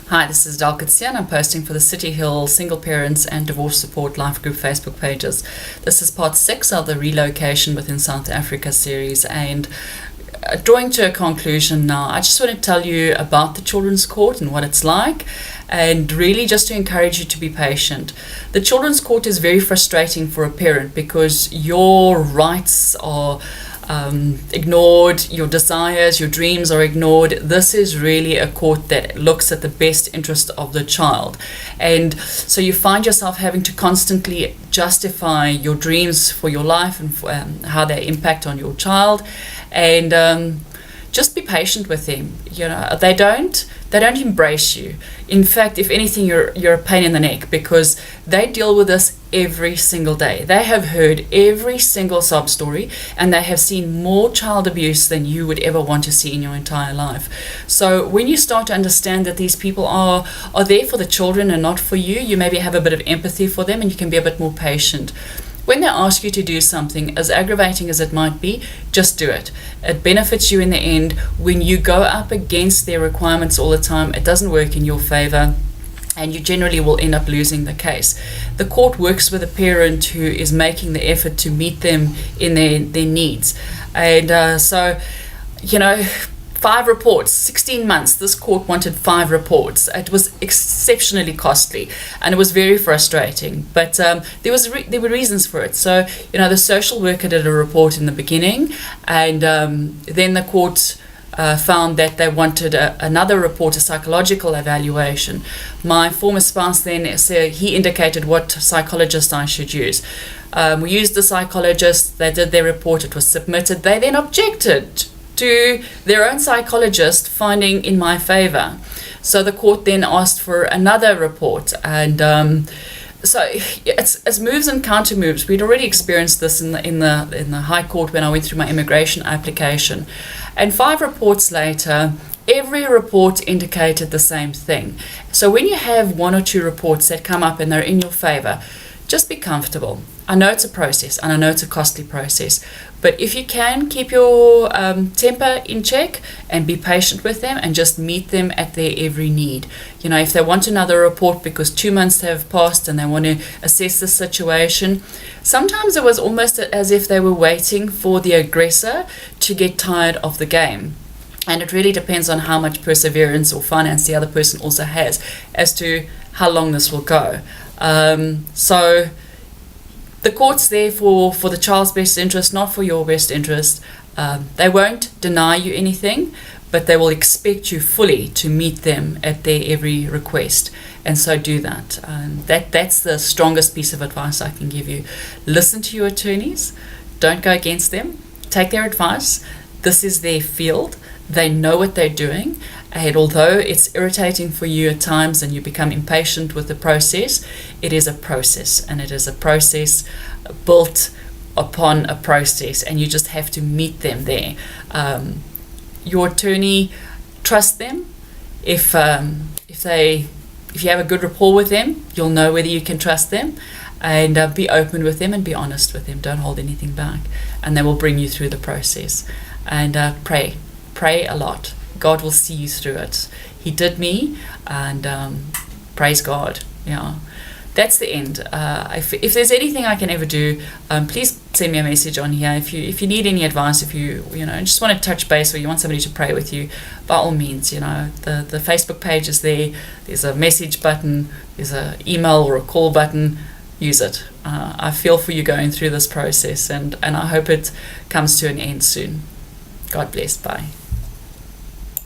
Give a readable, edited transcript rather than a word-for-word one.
Hi, this is Dalkitsia and I'm posting for the City Hill Single Parents and Divorce Support Life Group Facebook pages. This is part 6 of the Relocation within South Africa series, and drawing to a conclusion now, I just want to tell you about the Children's Court and what it's like, and really just to encourage you to be patient. The Children's Court is very frustrating for a parent because your rights are ignored, your desires, your dreams are ignored. This is really a court that looks at the best interest of the child, and so you find yourself having to constantly justify your dreams for your life and for, how they impact on your child, and just be patient with them. You know, they don't embrace you. In fact, if anything, you're a pain in the neck, because they deal with this every single day. They have heard every single sob story, and they have seen more child abuse than you would ever want to see in your entire life. So when you start to understand that these people are there for the children and not for you, you maybe have a bit of empathy for them and you can be a bit more patient. When they ask you to do something, as aggravating as it might be, just do it. It benefits you in the end. When you go up against their requirements all the time, it doesn't work in your favor, and you generally will end up losing the case. The court works with a parent who is making the effort to meet them in their needs. And so, you know, 5 reports, 16 months. This court wanted 5 reports. It was exceptionally costly, and it was very frustrating. But there were reasons for it. So, you know, the social worker did a report in the beginning, and then the court found that they wanted another report, a psychological evaluation. My former spouse then said he indicated what psychologist I should use. We used the psychologist. They did their report. It was submitted. They then objected to their own psychologist finding in my favor. So the court then asked for another report, and so it's moves and counter moves. We'd already experienced this in the High Court when I went through my immigration application, and 5 reports later, every report indicated the same thing. So when you have 1 or 2 reports that come up and they're in your favor, just be comfortable. I know it's a process, and I know it's a costly process, but if you can, keep your temper in check and be patient with them and just meet them at their every need. You know, if they want another report because 2 months have passed and they want to assess the situation, sometimes it was almost as if they were waiting for the aggressor to get tired of the game. And it really depends on how much perseverance or finance the other person also has as to how long this will go. So the court's there for the child's best interest, not for your best interest. They won't deny you anything, but they will expect you fully to meet them at their every request. And so do that. That's the strongest piece of advice I can give you. Listen to your attorneys. Don't go against them. Take their advice. This is their field. They know what they're doing. And although it's irritating for you at times and you become impatient with the process, it is a process, and it is a process built upon a process, and you just have to meet them there. Your attorney, trust them. If you have a good rapport with them, you'll know whether you can trust them, and be open with them and be honest with them. Don't hold anything back, and they will bring you through the process. And pray a lot. God will see you through it. He did me, and praise God. Yeah, that's the end. If there's anything I can ever do, please send me a message on here. If you need any advice, if you just want to touch base, or you want somebody to pray with you, by all means, the Facebook page is there. There's a message button. There's an email or a call button. Use it. I feel for you going through this process, and I hope it comes to an end soon. God bless. Bye.